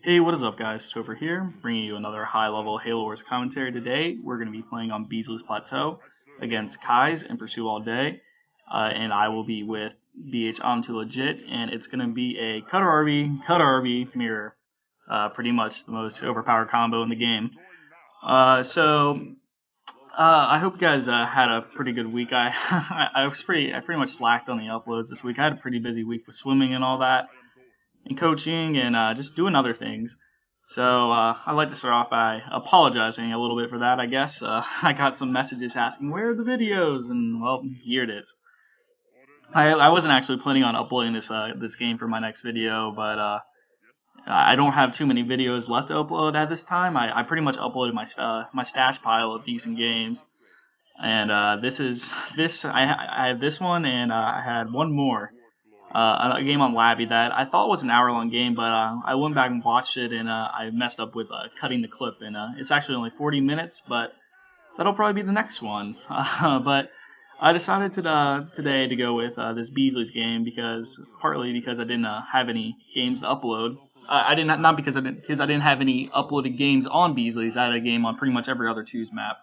Hey, what is up, guys? Topher here, bringing you another high-level Halo Wars commentary. Today, we're going to be playing on Beasley's Plateau against Kai's and Pursue All Day, and I will be with BH On To Legit, and it's going to be a Cutter RB, mirror, pretty much the most overpowered combo in the game. I hope you guys had a pretty good week. I pretty much slacked on the uploads this week. I had a pretty busy week with swimming and all that and coaching and just doing other things. So I'd like to start off by apologizing a little bit for that, I guess. I got some messages asking, where are the videos? And, well, here it is. I wasn't actually planning on uploading this game for my next video, but I don't have too many videos left to upload at this time. I pretty much uploaded my stash pile of decent games. And I have this one, and I had one more. A game on Labby that I thought was an hour-long game, but I went back and watched it, and I messed up with cutting the clip, and it's actually only 40 minutes, but that'll probably be the next one. But I decided today to go with this Beasley's game partly because I didn't have any games to upload. I didn't not because I didn't have any uploaded games on Beasley's. I had a game on pretty much every other twos map,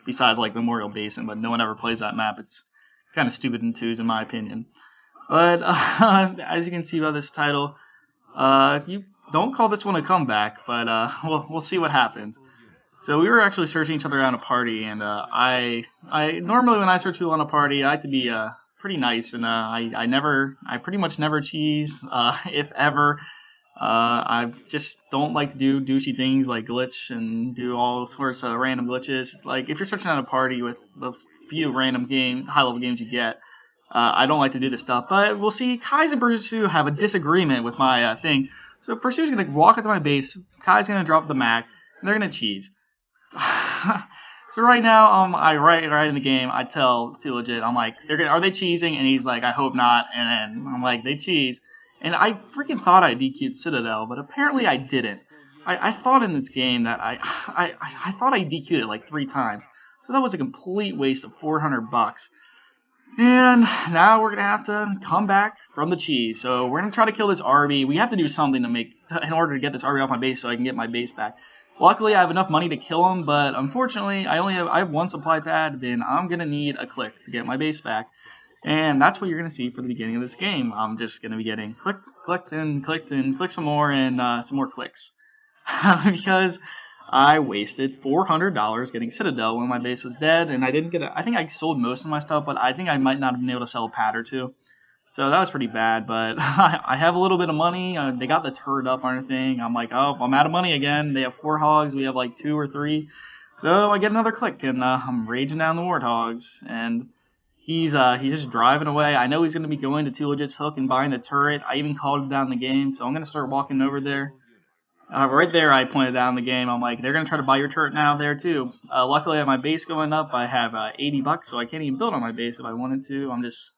besides like Memorial Basin, but no one ever plays that map. It's kind of stupid in twos, in my opinion. But as you can see by this title, you don't call this one a comeback, but we'll see what happens. So we were actually searching each other out in a party, and I normally when I search people on a party, I like to be pretty nice, and I pretty much never cheese, if ever. I just don't like to do douchey things like glitch and do all sorts of random glitches. Like if you're searching out a party with the few random high level games you get. I don't like to do this stuff, but we'll see. Kai's and Pursue have a disagreement with my thing. So Pursue's going to walk into my base. Kai's going to drop the Mac, and they're going to cheese. So right now, right in the game, I tell Too Legit, I'm like, are they cheesing? And he's like, I hope not. And then I'm like, they cheese. And I freaking thought I DQ'd Citadel, but apparently I didn't. I thought in this game that I thought I DQ'd it like 3 times. So that was a complete waste of $400. And now we're going to have to come back from the cheese. So we're going to try to kill this RB. We have to do something in order to get this RB off my base so I can get my base back. Luckily, I have enough money to kill him, but unfortunately, I have one supply pad, and I'm going to need a click to get my base back. And that's what you're going to see for the beginning of this game. I'm just going to be getting clicked, click some more, and some more clicks. Because I wasted $400 getting Citadel when my base was dead, and I didn't get I think I sold most of my stuff, but I think I might not have been able to sell a pad or two. So that was pretty bad, but I have a little bit of money. They got the turret up on everything. I'm like, oh, I'm out of money again. They have 4 hogs. We have like 2 or 3. So I get another click, and I'm raging down the warthogs, and he's just driving away. I know he's going to be going to Too Legit's hook and buying the turret. I even called him down in the game, so I'm going to start walking over there. Right there, I pointed out in the game. I'm like, they're gonna try to buy your turret now there too. Luckily, I have my base going up. I have $80, so I can't even build on my base if I wanted to. I'm just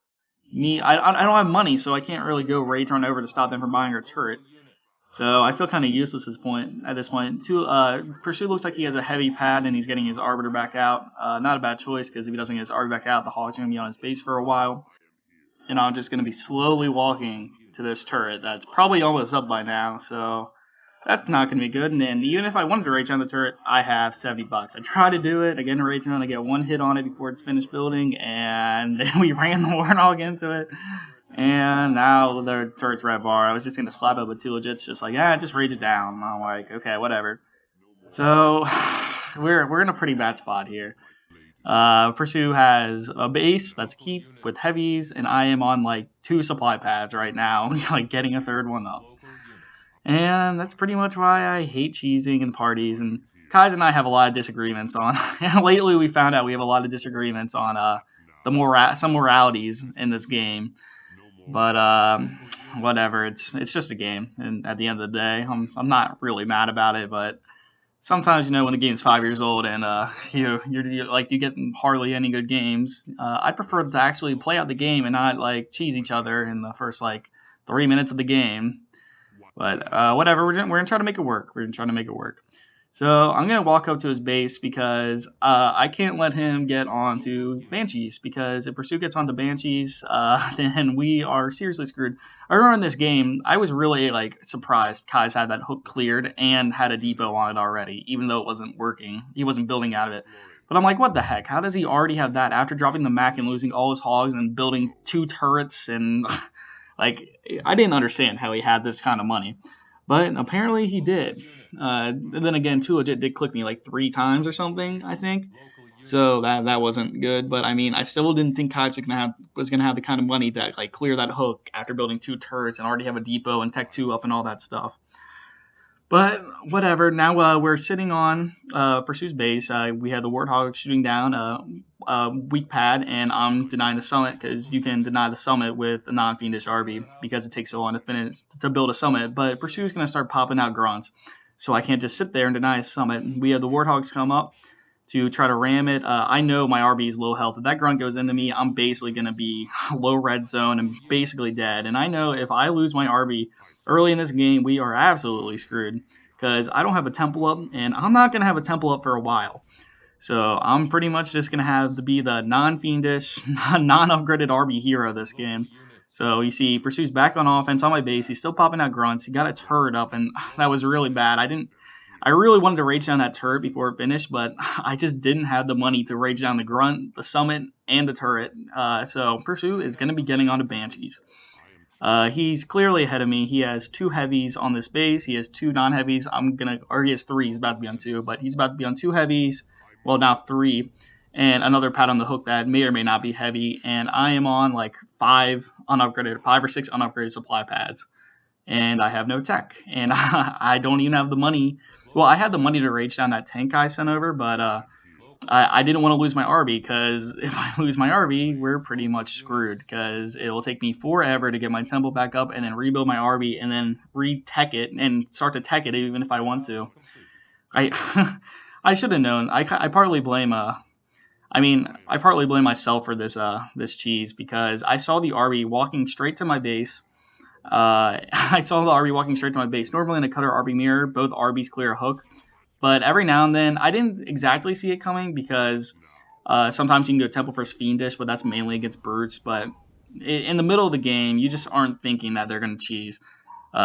me. I don't have money, so I can't really go rage run over to stop them from buying our turret. So I feel kind of useless at this point. Pursue looks like he has a heavy pad and he's getting his arbiter back out. Not a bad choice because if he doesn't get his arbiter back out, the hog's gonna be on his base for a while. And I'm just gonna be slowly walking to this turret that's probably almost up by now. So. That's not going to be good, and then even if I wanted to rage on the turret, I have $70. I try to do it, I get a rage on, I get 1 hit on it before it's finished building, and then we ran the warthog into it, and now the turret's red bar. I was just going to slap it with 2 legits, just like, just rage it down. And I'm like, okay, whatever. So, we're in a pretty bad spot here. Pursue has a base that's keep with heavies, and I am on like 2 supply pads right now, like getting a 3rd one up. And that's pretty much why I hate cheesing in parties. And Kai's and I have a lot of disagreements on. Lately, we found out we have a lot of disagreements on some moralities in this game. But whatever, it's just a game. And at the end of the day, I'm not really mad about it. But sometimes when the game's 5 years old and you get hardly any good games, I prefer to actually play out the game and not like cheese each other in the first like 3 minutes of the game. But whatever, we're gonna try to make it work. So I'm gonna walk up to his base because I can't let him get onto Banshees, because if Pursuit gets onto Banshees, then we are seriously screwed. I remember in this game, I was really like surprised Kai's had that hook cleared and had a depot on it already, even though it wasn't working. He wasn't building out of it. But I'm like, what the heck? How does he already have that after dropping the Mac and losing all his hogs and building 2 turrets and like I didn't understand how he had this kind of money, but apparently he did. And then again, Too Legit did click me like 3 times or something, I think. So that wasn't good. But I mean, I still didn't think Kai was gonna have the kind of money to like clear that hook after building 2 turrets and already have a depot and Tech 2 up and all that stuff. But whatever. Now we're sitting on Pursue's base. We had the Warthog shooting down a weak pad, and I'm denying the summit because you can deny the summit with a non-fiendish RB because it takes so long to build a summit. But Pursue's gonna start popping out grunts, so I can't just sit there and deny a summit. We have the Warthogs come up to try to ram it. I know my RB is low health. If that grunt goes into me, I'm basically going to be low red zone and basically dead. And I know if I lose my RB early in this game, we are absolutely screwed because I don't have a temple up, and I'm not going to have a temple up for a while. So I'm pretty much just going to have to be the non-fiendish, non-upgraded RB hero this game. So you see, Pursue's back on offense on my base. He's still popping out grunts. He got a turret up, and that was really bad. I really wanted to rage down that turret before it finished, but I just didn't have the money to rage down the grunt, the summit, and the turret. So Pursue is going to be getting onto Banshees. He's clearly ahead of me. He has 2 heavies on this base. He has 2 non-heavies. Or he has 3. He's about to be on 2, but he's about to be on 2 heavies. Well, now 3, and another pad on the hook that may or may not be heavy. And I am on like 5 or 6 unupgraded supply pads, and I have no tech, and I don't even have the money. Well, I had the money to rage down that tank I sent over, but I didn't want to lose my RB, because if I lose my RB, we're pretty much screwed, because it will take me forever to get my temple back up and then rebuild my RB and then re-tech it and start to tech it even if I want to. I I should have known. I partly blame I partly blame myself for this cheese, because I saw the RB walking straight to my base. I saw the RB walking straight to my base. Normally in a cutter RB mirror, both RBs clear a hook, but every now and then I didn't exactly see it coming, because sometimes you can go Temple first Fiendish, but that's mainly against brutes. But in the middle of the game, you just aren't thinking that they're going to cheese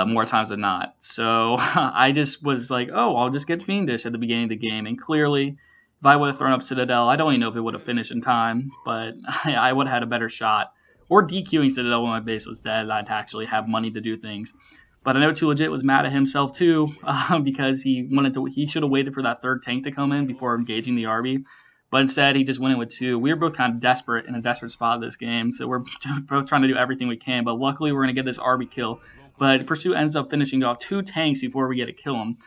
more times than not. So I just was like, oh, I'll just get Fiendish at the beginning of the game, and clearly, if I would have thrown up Citadel, I don't even know if it would have finished in time, but I would have had a better shot. Or DQing Citadel when my base was dead, I'd actually have money to do things. But I know Too Legit was mad at himself too, because he should have waited for that 3rd tank to come in before engaging the RB. But instead, he just went in with 2. We were both kind of desperate in a desperate spot this game, so we're both trying to do everything we can. But luckily, we're going to get this RB kill. But Pursuit ends up finishing off 2 tanks before we get to kill him.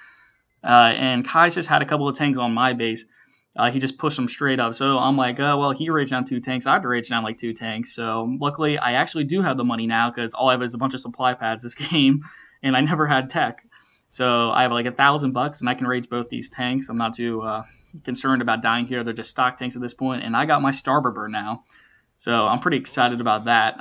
And Kai's just had a couple of tanks on my base. He just pushed them straight up. So I'm like, oh, well, he raged down 2 tanks. I have to rage down like 2 tanks. So luckily, I actually do have the money now, because all I have is a bunch of supply pads this game, and I never had tech. So I have like $1,000, and I can rage both these tanks. I'm not too concerned about dying here. They're just stock tanks at this point, and I got my Starberber now. So I'm pretty excited about that.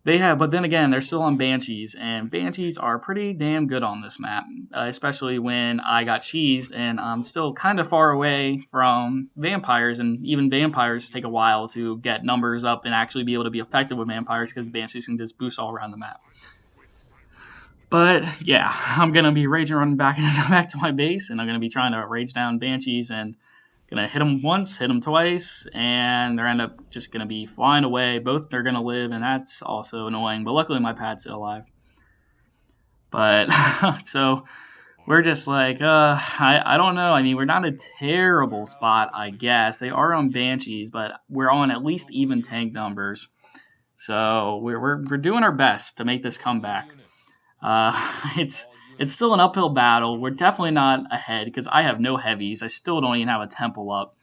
But then again, they're still on Banshees, and Banshees are pretty damn good on this map, especially when I got cheesed, and I'm still kind of far away from vampires, and even vampires take a while to get numbers up and actually be able to be effective with vampires, because Banshees can just boost all around the map. But yeah, I'm going to be raging running back to my base, and I'm going to be trying to rage down Banshees, and gonna hit them once, hit them twice, and they're end up just gonna be flying away. Both are gonna live, and that's also annoying. But luckily, my pad's still alive. But so we're just like, I don't know. I mean, we're not a terrible spot, I guess. They are on Banshees, but we're on at least even tank numbers. So we're doing our best to make this comeback. It's still an uphill battle. We're definitely not ahead, because I have no heavies. I still don't even have a temple up.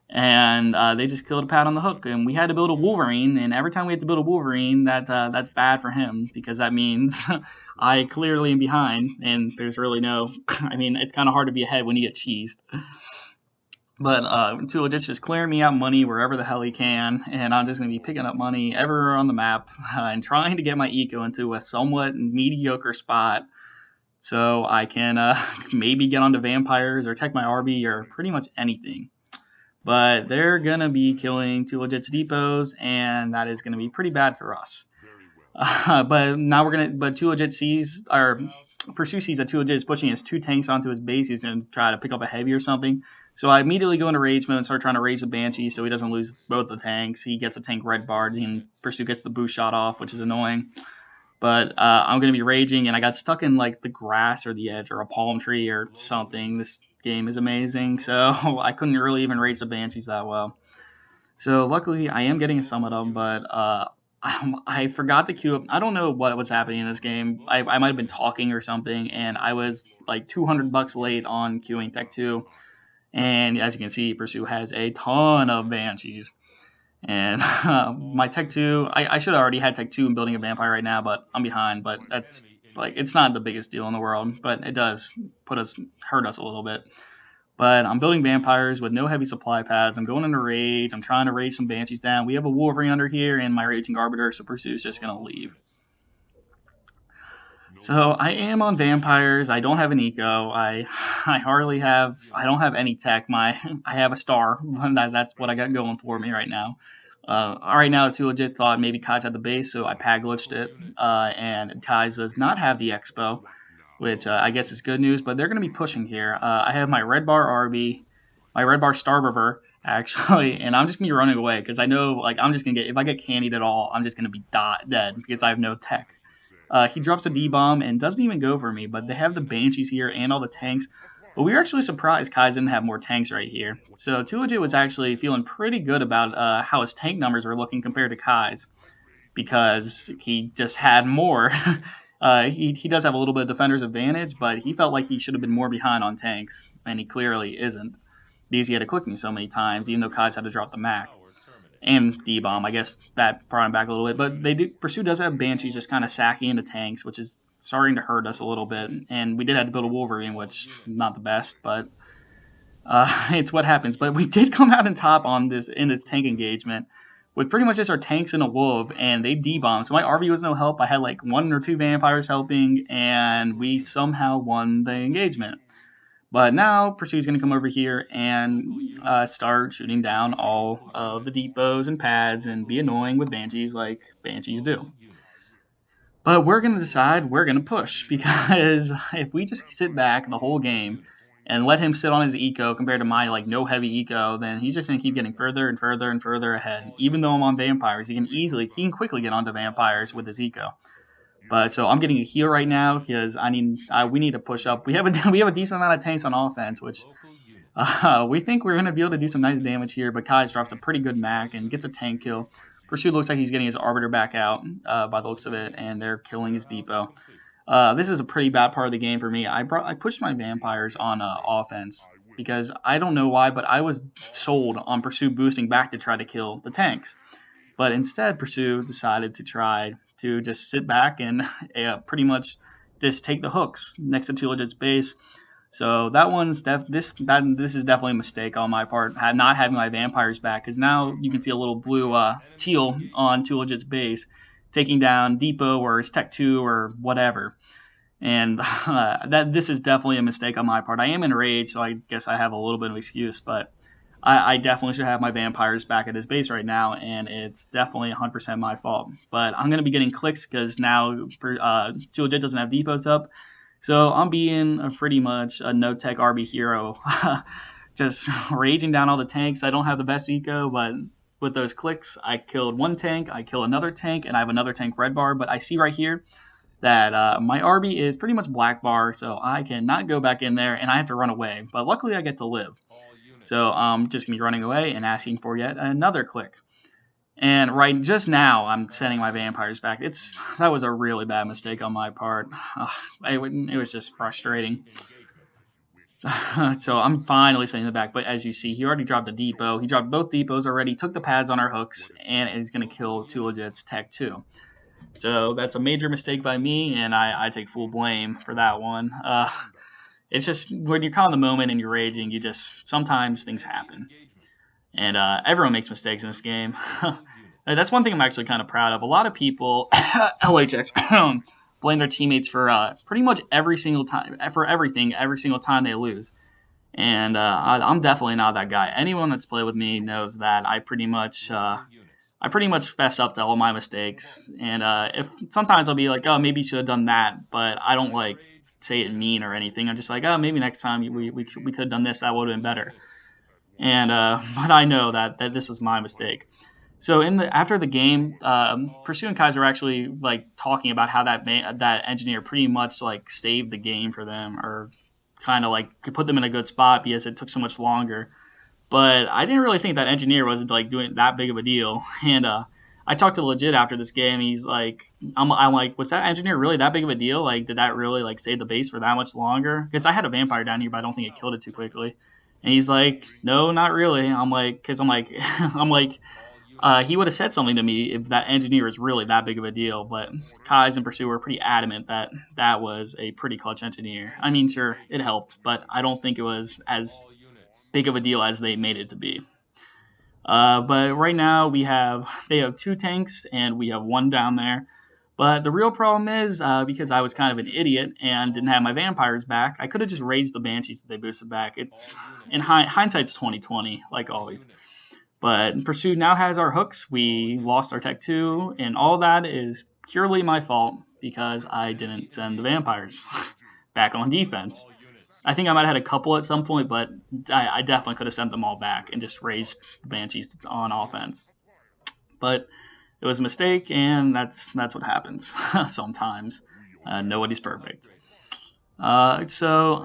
And they just killed a pad on the hook, and we had to build a Wolverine. And every time we have to build a Wolverine, that's bad for him, because that means I clearly am behind, and there's really no. I mean, it's kind of hard to be ahead when you get cheesed. But Too Legit's just clearing me out money wherever the hell he can, and I'm just going to be picking up money everywhere on the map and trying to get my eco into a somewhat mediocre spot so I can maybe get onto vampires or tech my RB or pretty much anything. But they're gonna be killing two legit depots, and that is gonna be pretty bad for us. But now but two legit sees or Pursue sees that two legit is pushing his two tanks onto his base. He's gonna try to pick up a heavy or something. So I immediately go into rage mode and start trying to rage the Banshee so he doesn't lose both the tanks. He gets a tank red barred and Pursue gets the boost shot off, which is annoying. But I'm gonna be raging, and I got stuck in like the grass or the edge or a palm tree or something. This game is amazing, so I couldn't really even rage the Banshees that well. So luckily, I am getting some of them, but I forgot to queue up. I don't know what was happening in this game. I might have been talking or something, and I was like $200 late on queuing Tech 2. And as you can see, Pursue has a ton of Banshees. And my Tech 2, I should have already had Tech 2 and building a Vampire right now, but I'm behind. But that's like, it's not the biggest deal in the world, but it does hurt us a little bit. But I'm building vampires with no heavy supply pads. I'm going into rage. I'm trying to rage some banshees down. We have a Wolverine under here and my raging arbiter, so Pursue's just gonna leave. So I am on vampires. I don't have an eco. I don't have any tech. I have a star. That's what I got going for me right now. Right now, Two Legit thought maybe Kai's at the base, so I pag glitched it. And Kai's does not have the expo, which I guess is good news, but they're going to be pushing here. I have my red bar RB, my red bar Starberber, actually, and I'm just going to be running away because I know, like, I'm just going to if I get candied at all, I'm just going to be dead because I have no tech. He drops a D-bomb and doesn't even go for me, but they have the Banshees here and all the tanks. But we were actually surprised Kai's didn't have more tanks right here. So Tuajit was actually feeling pretty good about how his tank numbers were looking compared to Kai's because he just had more. He does have a little bit of defender's advantage, but he felt like he should have been more behind on tanks, and he clearly isn't because he had to click me so many times, even though Kai's had to drop the Mac and D-bomb. I guess that brought him back a little bit, but Pursue does have Banshees just kind of sacking into tanks, which is starting to hurt us a little bit. And we did have to build a Wolverine, which not the best, but it's what happens. But we did come out on top in this tank engagement with pretty much just our tanks and a wolf, and they D-bombed. So my RV was no help. I had like 1 or 2 vampires helping, and we somehow won the engagement. But now Pursue's going to come over here and start shooting down all of the depots and pads and be annoying with Banshees like Banshees do. But we're going to decide we're going to push because if we just sit back the whole game and let him sit on his eco compared to my like no heavy eco, then he's just going to keep getting further and further and further ahead. Even though I'm on vampires, he can quickly get onto vampires with his eco. But so I'm getting a heal right now because we need to push up. We have a decent amount of tanks on offense, which we think we're going to be able to do some nice damage here. But Kai's drops a pretty good Mac and gets a tank kill. Pursuit looks like he's getting his Arbiter back out by the looks of it, and they're killing his depot. This is a pretty bad part of the game for me. I pushed my vampires on offense because I don't know why, but I was sold on Pursuit boosting back to try to kill the tanks. But instead, Pursue decided to try to just sit back and pretty much just take the hooks next to Two Legit's base. So that this is definitely a mistake on my part, not having my vampires back, because now you can see a little blue teal on Two Legit's base, taking down Depot or his Tech 2 or whatever. And this is definitely a mistake on my part. I am in rage, so I guess I have a little bit of excuse, but I definitely should have my vampires back at his base right now, and it's definitely 100% my fault. But I'm going to be getting clicks because now Two Legit doesn't have depots up. So I'm being pretty much a no-tech RB hero, just raging down all the tanks. I don't have the best eco, but with those clicks, I killed 1 tank, I kill another tank, and I have another tank red bar. But I see right here that my RB is pretty much black bar, so I cannot go back in there, and I have to run away. But luckily, I get to live. So I'm just going to be running away and asking for yet another click. And right just now, I'm sending my vampires back. That was a really bad mistake on my part. It was just frustrating. So I'm finally sending it back. But as you see, he already dropped a depot. He dropped both depots already, took the pads on our hooks, and he's going to kill Two Legit's Tech 2. So that's a major mistake by me, and I take full blame for that one. It's just when you're caught in the moment and you're raging, sometimes things happen. And everyone makes mistakes in this game. That's one thing I'm actually kind of proud of. A lot of people, LHX, blame their teammates for pretty much every single time, for everything, every single time they lose. And I'm definitely not that guy. Anyone that's played with me knows that I pretty much fess up to all my mistakes. And if sometimes I'll be like, oh, maybe you should have done that, but I don't like say it mean or anything. I'm just like, oh, maybe next time we could have done this. That would have been better. And but I know that this was my mistake. So in the after the game, Pursuit and Kaiser were actually like talking about how that engineer pretty much like saved the game for them, or kind of like could put them in a good spot because it took so much longer. But I didn't really think that engineer was like doing that big of a deal. And I talked to Legit after this game. He's like, I'm like, was that engineer really that big of a deal? Like, did that really like save the base for that much longer? Because I had a vampire down here, but I don't think it killed it too quickly. And he's like, no, not really. I'm like, because I'm like, I'm like, he would have said something to me if that engineer is really that big of a deal. But Kai's and Pursuit were pretty adamant that that was a pretty clutch engineer. I mean, sure, it helped, but I don't think it was as big of a deal as they made it to be. But right now they have two tanks and we have one down there. But the real problem is because I was kind of an idiot and didn't have my vampires back, I could have just raised the banshees that they boosted back. It's in hindsight's 2020, like always. But Pursuit now has our hooks. We lost our tech 2, and all that is purely my fault because I didn't send the vampires back on defense. I think I might have had a couple at some point, but I definitely could have sent them all back and just raised the Banshees on offense. But it was a mistake, and that's what happens sometimes. Nobody's perfect. So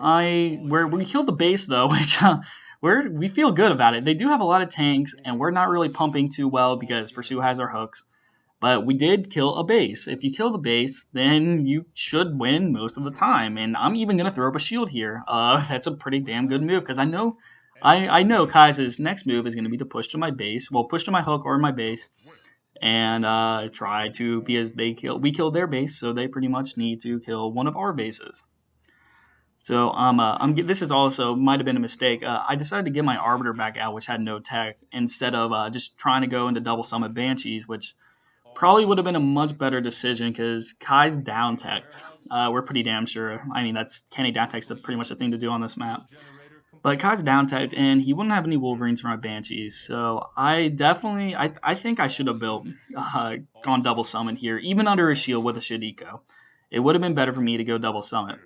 we killed the base though, which we feel good about it. They do have a lot of tanks, and we're not really pumping too well because Pursue has our hooks. But we did kill a base. If you kill the base, then you should win most of the time. And I'm even gonna throw up a shield here. That's a pretty damn good move because I know Kai's next move is gonna be to push to my base. Well, push to my hook or my base, and try to because we killed their base, so they pretty much need to kill one of our bases. So this is also might have been a mistake. I decided to get my Arbiter back out, which had no tech, instead of just trying to go into double summit Banshees, which probably would have been a much better decision because Kai's down teched. We're pretty damn sure. I mean, that's Kenny down tech's pretty much the thing to do on this map. But Kai's down teched, and he wouldn't have any Wolverines for my Banshees. So I think I should have gone double summon here, even under a shield with a Shadiko. It would have been better for me to go double summon.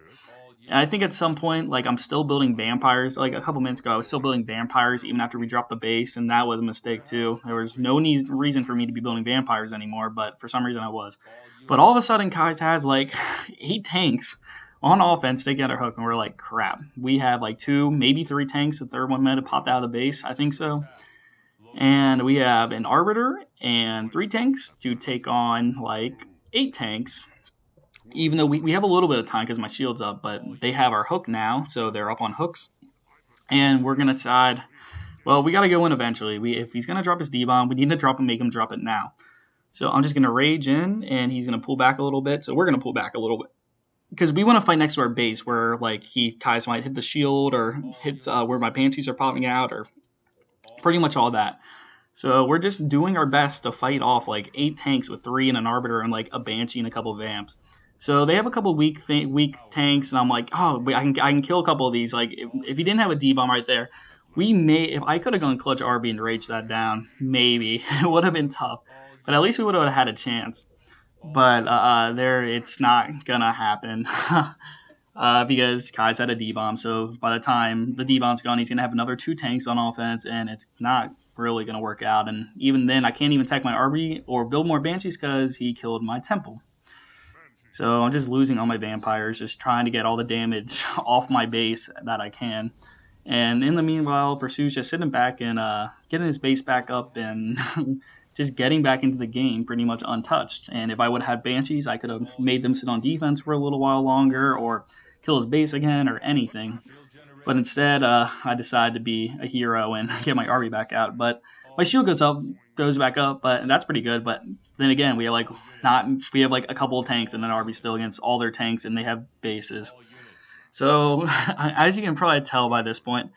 And I think at some point, like I'm still building vampires. Like a couple minutes ago, I was still building vampires even after we dropped the base, and that was a mistake too. There was no reason for me to be building vampires anymore, but for some reason I was. But all of a sudden, Kai's has like 8 tanks on offense taking out our hook, and we're like, crap. We have like 2, maybe 3 tanks. The third one might have popped out of the base, I think so. And we have an Arbiter and 3 tanks to take on like 8 tanks, even though we have a little bit of time because my shield's up, but they have our hook now, so they're up on hooks. And we're going to decide, well, we got to go in eventually. If he's going to drop his D-bomb, we need to make him drop it now. So I'm just going to rage in, and he's going to pull back a little bit. So we're going to pull back a little bit because we want to fight next to our base where like Kai's might hit the shield or hit where my Banshees are popping out or pretty much all that. So we're just doing our best to fight off like 8 tanks with 3 and an Arbiter and like a Banshee and a couple of Vamps. So they have a couple weak tanks, and I'm like, oh, I can kill a couple of these. Like if he didn't have a D-bomb right there, if I could have gone clutch RB and raged that down, maybe it would have been tough, but at least we would have had a chance. But it's not gonna happen because Kai's had a D-bomb. So by the time the D-bomb's gone, he's gonna have another 2 tanks on offense, and it's not really gonna work out. And even then, I can't even tech my RB or build more Banshees because he killed my Temple. So I'm just losing all my vampires, just trying to get all the damage off my base that I can. And in the meanwhile, Pursue's just sitting back and getting his base back up and just getting back into the game pretty much untouched. And if I would have had Banshees, I could have made them sit on defense for a little while longer or kill his base again or anything. But instead, I decided to be a hero and get my RB back out. But my shield goes back up, and that's pretty good. But then again, we have like a couple of tanks and an RB still against all their tanks, and they have bases. So as you can probably tell by this point,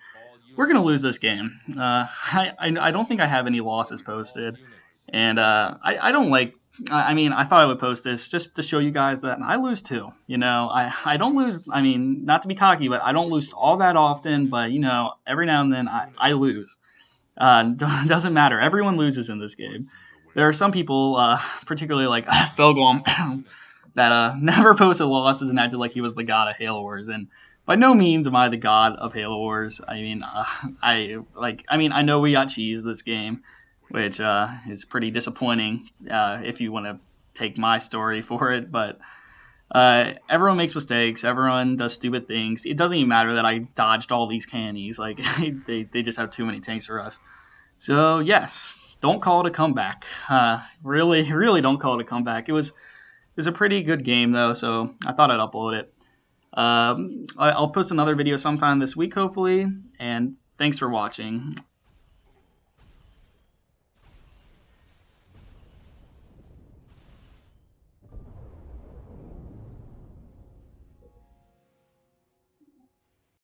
we're gonna lose this game. I don't think I have any losses posted, and I don't like I mean, I thought I would post this just to show you guys that I lose too. I don't lose. I mean, not to be cocky, but I don't lose all that often. But every now and then I lose. Doesn't matter. Everyone loses in this game. There are some people, particularly like Felgom, that never posted losses and acted like he was the god of Halo Wars. And by no means am I the god of Halo Wars. I mean, I know we got cheese this game, which is pretty disappointing if you want to take my story for it. But everyone makes mistakes. Everyone does stupid things. It doesn't even matter that I dodged all these cannies. Like they just have too many tanks for us. So yes, don't call it a comeback. Really, really don't call it a comeback. It was a pretty good game though, so I thought I'd upload it. I'll post another video sometime this week, hopefully. And thanks for watching.